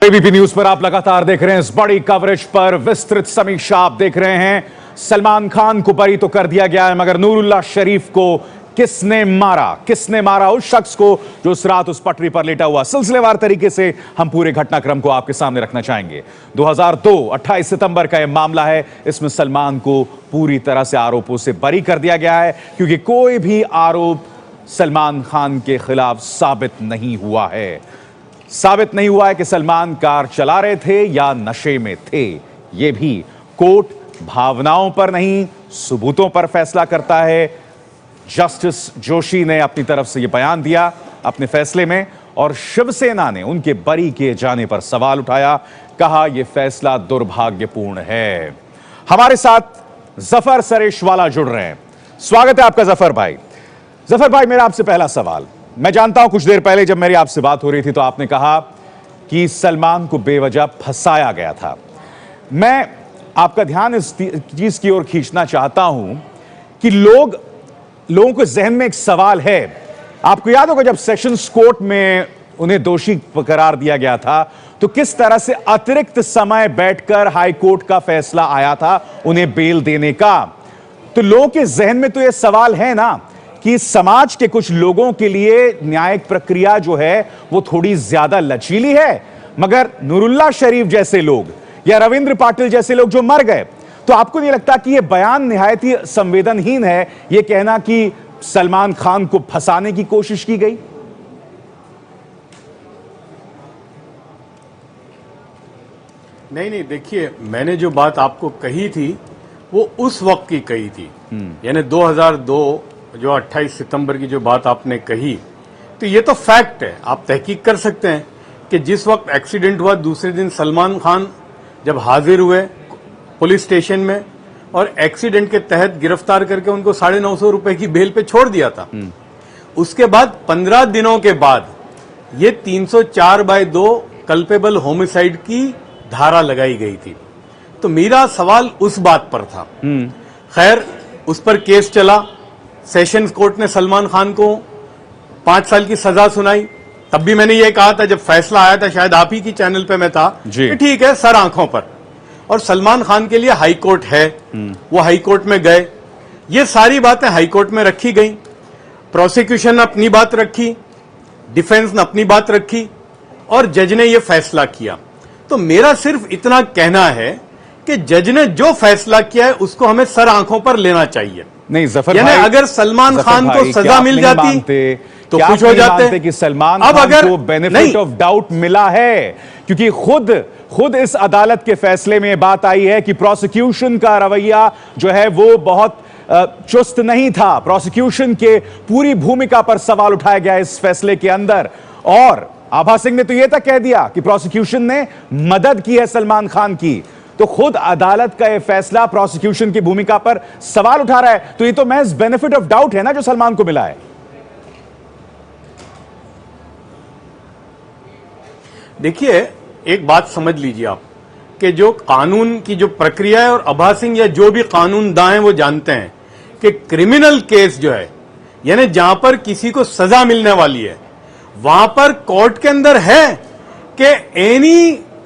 ABP news पर आप लगातार देख रहे हैं इस बड़ी कवरेज पर विस्तृत समीक्षा आप देख रहे हैं। सलमान खान को बरी तो कर दिया गया है, मगर नूरुल्लाह शरीफ को किसने मारा उस शख्स को जो उस रात उस पटरी पर लेटा हुआ। सिलसिलेवार तरीके से हम पूरे घटनाक्रम को आपके सामने रखना चाहेंगे। 2002 28 सितंबर का यह मामला है। इसमें सलमान को पूरी तरह से आरोपों से बरी कर दिया गया है, क्योंकि कोई भी आरोप सलमान खान के खिलाफ साबित नहीं हुआ है कि सलमान कार चला रहे थे या नशे में थे। यह भी कोर्ट भावनाओं पर नहीं सबूतों पर फैसला करता है। जस्टिस जोशी ने अपनी तरफ से यह बयान दिया अपने फैसले में, और शिवसेना ने उनके बरी किए जाने पर सवाल उठाया। कहा यह फैसला दुर्भाग्यपूर्ण है। हमारे साथ जफर सरेशवाला जुड़ रहे हैं। स्वागत है आपका जफर भाई। जफर भाई, मेरा आपसे पहला सवाल, मैं जानता हूं कुछ देर पहले जब मेरी आपसे बात हो रही थी तो आपने कहा कि सलमान को बेवजह फंसाया गया था। मैं आपका ध्यान इस चीज की ओर खींचना चाहता हूं कि लोगों के जहन में एक सवाल है। आपको याद होगा जब सेशंस कोर्ट में उन्हें दोषी करार दिया गया था तो किस तरह से अतिरिक्त समय बैठकर हाई कोर्ट का फैसला आया था उन्हें बेल देने का। तो लोगों के जहन में तो यह सवाल है ना कि समाज के कुछ लोगों के लिए न्यायिक प्रक्रिया जो है वो थोड़ी ज्यादा लचीली है, मगर नूरुल्लाह शरीफ जैसे लोग या रविंद्र पाटिल जैसे लोग जो मर गए, तो आपको नहीं लगता कि यह बयान निहायत ही संवेदनहीन है, यह कहना कि सलमान खान को फंसाने की कोशिश की गई? नहीं, देखिए, मैंने जो बात आपको कही थी वो उस वक्त की कही थी, यानी 2002 जो 28 सितंबर की जो बात आपने कही, तो ये तो फैक्ट है। आप तहकीक कर सकते हैं कि जिस वक्त एक्सीडेंट हुआ दूसरे दिन सलमान खान जब हाजिर हुए पुलिस स्टेशन में और एक्सीडेंट के तहत गिरफ्तार करके उनको 950 रुपए की बेल पे छोड़ दिया था। उसके बाद 15 दिनों के बाद ये 304/2 कल्पेबल होमिसाइड की धारा लगाई गई थी। तो मेरा सवाल उस बात पर था। खैर, उस पर केस चला। सेशंस कोर्ट ने सलमान खान को 5 साल की सजा सुनाई। तब भी मैंने ये कहा था, जब फैसला आया था, शायद आप ही की चैनल पे मैं था, कि ठीक है, सर आंखों पर। और सलमान खान के लिए हाई कोर्ट है, वो हाई कोर्ट में गए। ये सारी बातें हाई कोर्ट में रखी गई। प्रोसिक्यूशन ने अपनी बात रखी, डिफेंस ने अपनी बात रखी, और जज ने यह फैसला किया। तो मेरा सिर्फ इतना कहना है कि जज ने जो फैसला किया है उसको हमें सर आंखों पर लेना चाहिए। नहीं जफर भाई, अगर सलमान खान को सजा मिल जाती तो खुश हो जाते कि सलमान खान को बेनिफिट ऑफ डाउट मिला है, क्योंकि खुद इस अदालत के फैसले में बात आई है कि प्रोसिक्यूशन का रवैया जो है वो बहुत चुस्त नहीं था। प्रोसिक्यूशन के पूरी भूमिका पर सवाल उठाया गया इस फैसले के अंदर, और आभा सिंह ने तो यह तक कह दिया कि प्रोसिक्यूशन ने मदद की है सलमान खान की। तो खुद अदालत का यह फैसला प्रोसिक्यूशन की भूमिका पर सवाल उठा रहा है। तो ये तो महज बेनिफिट ऑफ डाउट है ना जो सलमान को मिला है। देखिए, एक बात समझ लीजिए आप कि जो कानून की जो प्रक्रिया है, और आभा सिंह या जो भी कानूनदां हैं वो जानते हैं कि क्रिमिनल केस जो है, यानी जहां पर किसी को सजा मिलने वाली है, वहां पर कोर्ट के अंदर है कि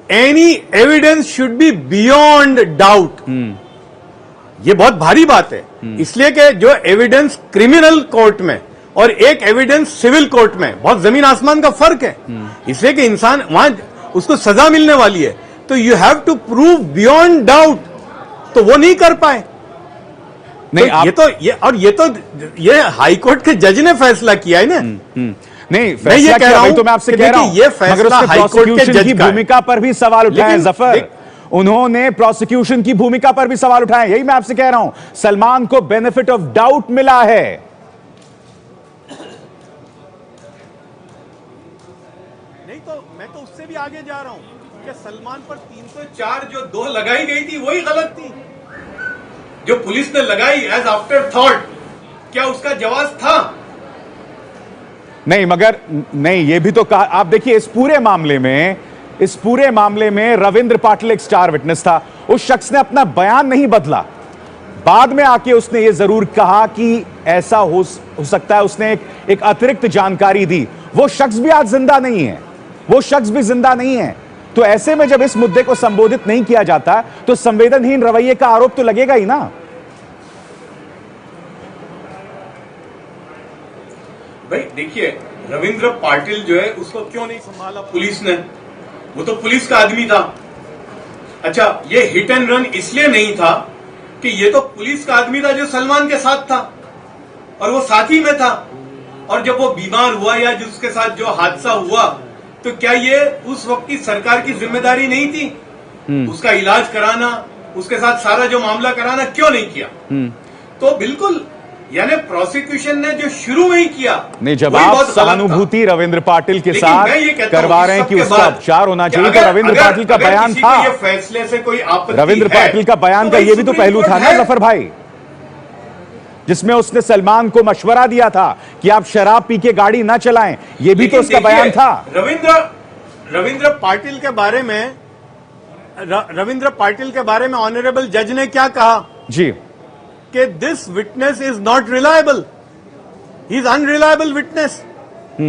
any evidence should be beyond doubt. ये बहुत भारी बात है, इसलिए कि जो एविडेंस क्रिमिनल कोर्ट में और एक एविडेंस सिविल कोर्ट में बहुत जमीन आसमान का फर्क है। इसलिए कि इंसान वहां उसको सजा मिलने वाली है, तो you have to prove beyond doubt, तो वो नहीं कर पाए। नहीं, तो ये हाई कोर्ट के जज ने फैसला किया है ना। नहीं, मैं ये कह रहा हूं, तो मैं आपसे कह रहा हूं, ये फैसला प्रोसिक्यूशन की भूमिका पर भी सवाल उठाए जफर। उन्होंने प्रोसिक्यूशन की भूमिका पर भी सवाल उठाए। यही मैं आपसे कह रहा हूं, सलमान को बेनिफिट ऑफ डाउट मिला है। नहीं, तो मैं तो उससे भी आगे जा रहा हूं कि सलमान पर 304 जो 2 लगाई गई थी वही गलत थी जो पुलिस ने लगाई एज आफ्टर थॉट। क्या उसका जवाब था? नहीं, मगर नहीं, ये भी तो कहा। आप देखिए, इस पूरे मामले में रविंद्र पाटिल एक स्टार विटनेस था। उस शख्स ने अपना बयान नहीं बदला। बाद में आके उसने ये जरूर कहा कि ऐसा हो सकता है, उसने एक अतिरिक्त जानकारी दी। वो शख्स भी आज जिंदा नहीं है, तो ऐसे में जब इस मुद्दे को संबोधित नहीं किया जाता तो संवेदनहीन रवैये का आरोप तो लगेगा ही ना। भाई देखिए, रविंद्र पाटिल जो है उसको क्यों नहीं संभाला पुलिस ने? वो तो पुलिस का आदमी था। अच्छा, ये हिट एंड रन इसलिए नहीं था कि ये तो पुलिस का आदमी था जो सलमान के साथ था और वो साथी में था, और जब वो बीमार हुआ या जिसके साथ जो हादसा हुआ तो क्या ये उस वक्त की सरकार की जिम्मेदारी नहीं थी उसका इलाज कराना, उसके साथ सारा जो मामला कराना? क्यों नहीं किया? तो बिल्कुल, यानी प्रोसिक्यूशन ने जो शुरू में ही किया, नहीं, जब आप सहानुभूति रविंद्र पाटिल के साथ करवा रहे हैं कि उसका उपचार होना चाहिए, तो रविंद्र पाटिल का बयान था, ये फैसले से कोई आपत्ति रविंद्र पाटिल का बयान का ये भी तो पहलू था ना जफर भाई, जिसमें उसने सलमान को मशवरा दिया था कि आप शराब पी के गाड़ी ना चलाएं, ये भी तो उसका बयान था। रविंद्र पाटिल के बारे में ऑनरेबल जज ने क्या कहा जी, कि this witness is not reliable, he is unreliable witness.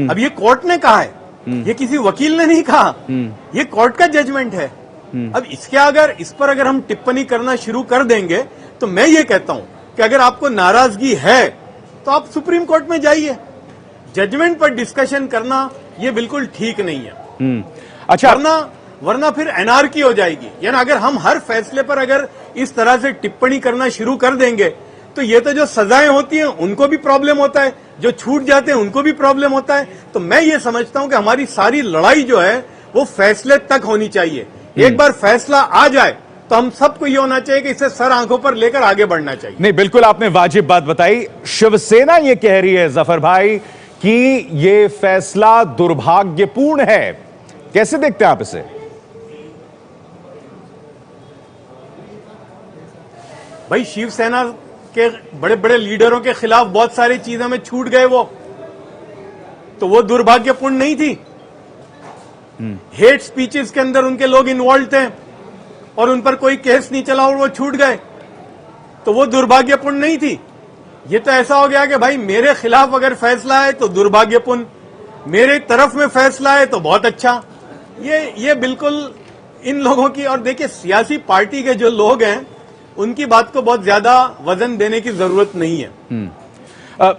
अब ये कोर्ट ने कहा है, ये किसी वकील ने नहीं कहा, ये कोर्ट का जजमेंट है। अब इस पर अगर हम टिप्पणी करना शुरू कर देंगे तो मैं ये कहता हूं कि अगर आपको नाराजगी है तो आप सुप्रीम कोर्ट में जाइए, जजमेंट पर डिस्कशन करना ये बिल्कुल ठीक नहीं है। अच्छा, वरना फिर एनार्की हो जाएगी। यानी अगर हम हर फैसले पर अगर इस तरह से टिप्पणी करना शुरू कर देंगे तो ये तो जो सजाएं होती हैं उनको भी प्रॉब्लम होता है, जो छूट जाते हैं उनको भी प्रॉब्लम होता है। तो मैं ये समझता हूं कि हमारी सारी लड़ाई जो है वो फैसले तक होनी चाहिए। एक बार फैसला आ जाए तो हम सबको ये होना चाहिए कि इसे सर आंखों पर लेकर आगे बढ़ना चाहिए। नहीं, बिल्कुल आपने वाजिब बात बताई। शिवसेना ये कह रही है जफर भाई कि ये फैसला दुर्भाग्यपूर्ण है, कैसे देखते हैं आप इसे? भाई, शिवसेना के बड़े बड़े लीडरों के खिलाफ बहुत सारी चीजों में छूट गए तो वो दुर्भाग्यपूर्ण नहीं थी। हेट स्पीचेस के अंदर उनके लोग इन्वॉल्व थे और उन पर कोई केस नहीं चला और वो छूट गए, तो वो दुर्भाग्यपूर्ण नहीं थी। ये तो ऐसा हो गया कि भाई मेरे खिलाफ अगर फैसला है तो दुर्भाग्यपूर्ण, मेरे तरफ में फैसला है तो बहुत अच्छा। ये बिल्कुल इन लोगों की, और देखिए सियासी पार्टी के जो लोग हैं उनकी बात को बहुत ज्यादा वजन देने की जरूरत नहीं है।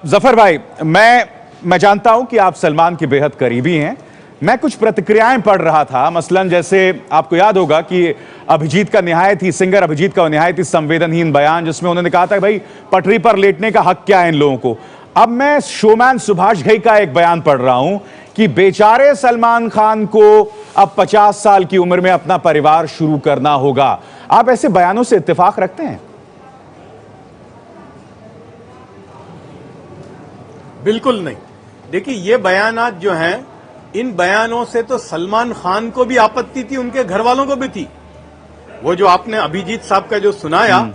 जफर भाई, मैं जानता हूं कि आप सलमान के बेहद करीबी हैं। मैं कुछ प्रतिक्रियाएं पढ़ रहा था, मसलन जैसे आपको याद होगा कि सिंगर अभिजीत का निहायत ही संवेदनहीन बयान, जिसमें उन्होंने कहा था भाई पटरी पर लेटने का हक क्या है इन लोगों को। अब मैं शोमैन सुभाष घई का एक बयान पढ़ रहा हूं कि बेचारे सलमान खान को अब 50 साल की उम्र में अपना परिवार शुरू करना होगा। आप ऐसे बयानों से इत्तेफाक रखते हैं? बिल्कुल नहीं। देखिए, ये बयानात जो हैं, इन बयानों से तो सलमान खान को भी आपत्ति थी, उनके घर वालों को भी थी। वो जो आपने अभिजीत साहब का जो सुनाया,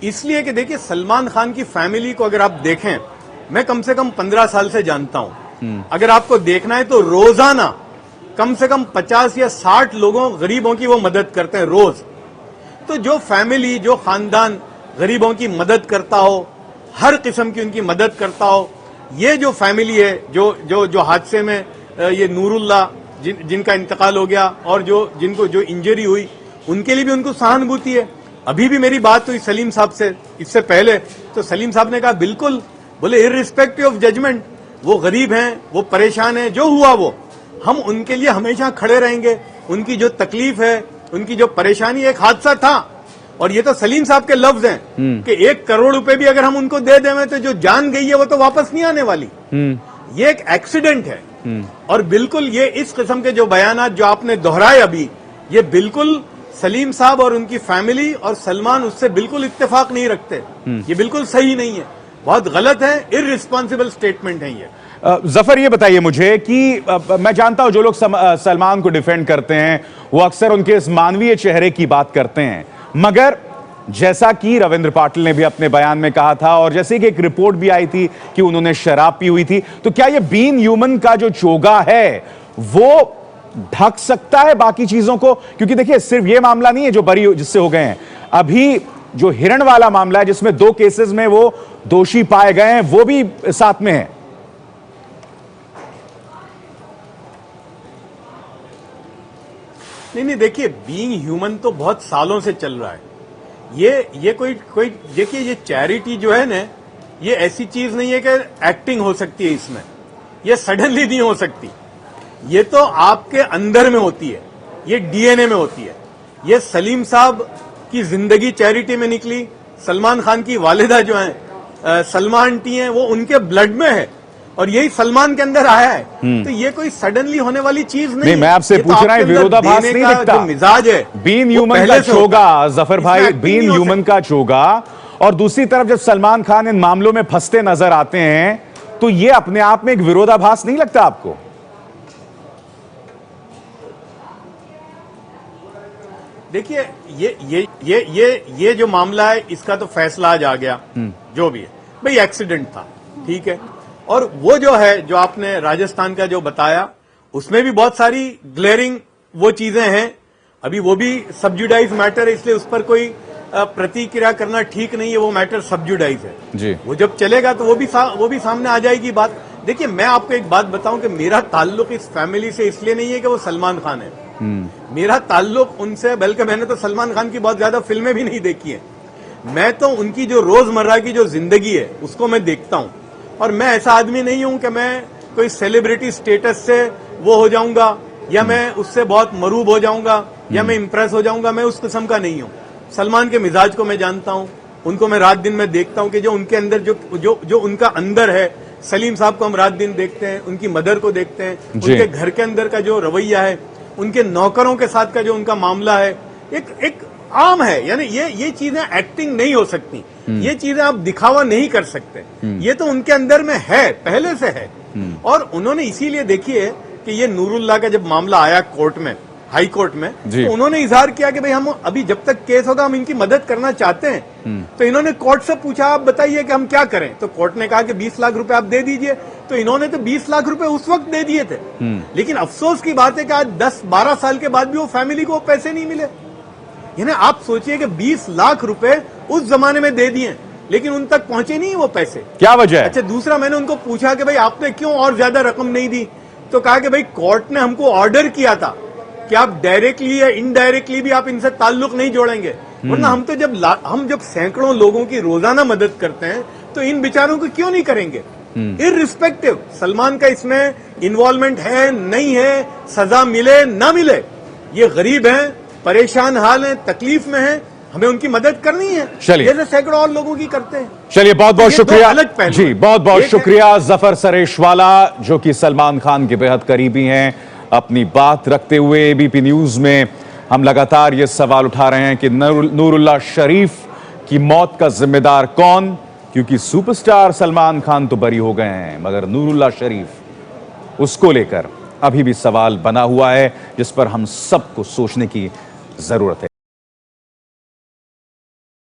इसलिए कि देखिए सलमान खान की फैमिली को अगर आप देखें, मैं कम से कम 15 साल से जानता हूं। अगर आपको देखना है तो रोजाना कम से कम 50 या 60 लोगों, गरीबों की वो मदद करते हैं रोज। तो जो फैमिली, जो खानदान गरीबों की मदद करता हो, हर किस्म की उनकी मदद करता हो, ये जो फैमिली है, जो हादसे में ये नूरुल्लाह जिनका इंतकाल हो गया और जिनको जो इंजरी हुई, उनके लिए भी उनको सहानुभूति है। अभी भी मेरी बात हुई सलीम साहब से इससे पहले, तो सलीम साहब ने कहा बिल्कुल, बोले इर्रिस्पेक्टिव ऑफ जजमेंट, वो गरीब हैं, वो परेशान हैं, जो हुआ वो हम उनके लिए हमेशा खड़े रहेंगे। उनकी जो तकलीफ है, उनकी जो परेशानी, एक हादसा था, और ये तो सलीम साहब के लफ्ज हैं कि 1 करोड़ रुपए भी अगर हम उनको दे दें तो जो जान गई है वो तो वापस नहीं आने वाली। ये एक एक्सीडेंट है। और बिल्कुल ये इस किस्म के जो बयानात जो आपने दोहराए अभी, ये बिल्कुल सलीम साहब और उनकी फैमिली और सलमान उससे बिल्कुल इत्तेफाक नहीं रखते। ये बिल्कुल सही नहीं है, बहुत गलत है, इररिस्पॉन्सिबल स्टेटमेंट है ये। जफर, ये बताइए मुझे कि मैं जानता हूं जो लोग सलमान को डिफेंड करते हैं वो अक्सर उनके इस मानवीय चेहरे की बात करते हैं, मगर जैसा कि रविंद्र पाटिल ने भी अपने बयान में कहा था और जैसे कि एक रिपोर्ट भी आई थी कि उन्होंने शराब पी हुई थी, तो क्या ये बीइंग ह्यूमन का जो चोगा है वो ढक सकता है बाकी चीजों को? क्योंकि देखिए सिर्फ ये मामला नहीं है जो बरी जिससे हो गए हैं, अभी जो हिरण वाला मामला है जिसमें 2 केसेस में वो दोषी पाए गए हैं, वो भी साथ में है। नहीं देखिए, बीइंग ह्यूमन तो बहुत सालों से चल रहा है। ये कोई देखिए, ये चैरिटी जो है ना, ये ऐसी चीज नहीं है कि एक्टिंग हो सकती है इसमें, ये सडनली नहीं हो सकती। ये तो आपके अंदर में होती है, ये डीएनए में होती है। ये सलीम साहब की जिंदगी चैरिटी में निकली। सलमान खान की वालिदा जो है सलमा आंटी हैं, वो उनके ब्लड में है और यही सलमान के अंदर आया है। तो ये कोई सडनली होने वाली चीज नहीं। मैं आपसे पूछ रहा हूं, विरोधाभास नहीं दिखता? मिजाज है, बीन ह्यूमन का चोगा, जफर भाई, बीन ह्यूमन का चोगा। और दूसरी तरफ जब सलमान खान इन मामलों में फंसते नजर आते हैं, तो ये अपने आप में एक विरोधाभास नहीं लगता आपको? देखिए, ये जो मामला है, इसका तो फैसला आज आ गया। जो भी है भाई, एक्सीडेंट था, ठीक है। और वो जो है, जो आपने राजस्थान का जो बताया, उसमें भी बहुत सारी ग्लेरिंग वो चीजें हैं। अभी वो भी सब्जुडाइज मैटर है, इसलिए उस पर कोई प्रतिक्रिया करना ठीक नहीं है। वो मैटर सब्जुडाइज है जी। वो जब चलेगा तो वो भी सामने आ जाएगी बात। देखिए, मैं आपको एक बात बताऊं कि मेरा ताल्लुक इस फैमिली से इसलिए नहीं है कि वो सलमान खान है। मेरा ताल्लुक उनसे, बल्कि मैंने तो सलमान खान की बहुत ज्यादा फिल्में भी नहीं देखी है। मैं तो उनकी जो रोजमर्रा की जो जिंदगी है उसको मैं देखता हूं। और मैं ऐसा आदमी नहीं हूं कि मैं कोई सेलिब्रिटी स्टेटस से वो हो जाऊंगा, या मैं उससे बहुत मरूब हो जाऊंगा, या मैं इंप्रेस हो जाऊंगा। मैं उस किस्म का नहीं हूं। सलमान के मिजाज को मैं जानता हूं, उनको मैं रात दिन में देखता हूं कि जो उनके अंदर जो उनका अंदर है। सलीम साहब को हम रात दिन देखते हैं, उनकी मदर को देखते हैं, उनके घर के अंदर का जो रवैया है, उनके नौकरों के साथ का जो उनका मामला है, एक आम है। यानी ये चीजें एक्टिंग नहीं हो सकती, ये चीजें आप दिखावा नहीं कर सकते। ये तो उनके अंदर में है, पहले से है। और उन्होंने इसीलिए, देखिए कि ये नूरुल्लाह का जब मामला आया कोर्ट में, हाई कोर्ट में, तो उन्होंने इजहार किया कि भाई हम अभी जब तक केस होगा हम इनकी मदद करना चाहते हैं। तो इन्होंने कोर्ट से पूछा, आप बताइए कि हम क्या करें। तो कोर्ट ने कहा कि 20 लाख रुपए आप दे दीजिए। तो इन्होंने तो 20 लाख रुपए उस वक्त दे दिए थे। लेकिन अफसोस की बात है कि आज 10-12 साल के बाद भी वो फैमिली को पैसे नहीं मिले। यानी आप सोचिए कि 20 लाख रुपए उस जमाने में दे दिए, लेकिन उन तक पहुंचे नहीं वो पैसे। क्या वजह है? अच्छा, दूसरा, मैंने उनको पूछा कि भाई आपने क्यों और ज्यादा रकम नहीं दी। तो कहा कि भाई कोर्ट ने हमको ऑर्डर किया था कि आप डायरेक्टली या इनडायरेक्टली भी आप इनसे ताल्लुक नहीं जोड़ेंगे, वरना हम तो जब सैकड़ों लोगों की रोजाना मदद करते हैं तो इन बेचारों को क्यों नहीं करेंगे। इररिस्पेक्टिव सलमान का इसमें इन्वॉल्वमेंट है नहीं है, सजा मिले ना मिले, ये गरीब हैं, परेशान हाल हैं, तकलीफ में हैं, हमें उनकी मदद करनी है, जैसे सैकड़ों और लोगों की करते हैं। चलिए, बहुत बहुत शुक्रिया जी, बहुत बहुत एक शुक्रिया जफर सरेशवाला, जो कि सलमान खान के बेहद करीबी हैं। अपनी बात रखते हुए एबीपी न्यूज में हम लगातार ये सवाल उठा रहे हैं कि नूरुल्लाह शरीफ की मौत का जिम्मेदार कौन, क्योंकि सुपरस्टार सलमान खान तो बरी हो गए हैं, मगर नूरुल्लाह शरीफ, उसको लेकर अभी भी सवाल बना हुआ है, जिस पर हम सबको सोचने की जरूरत है।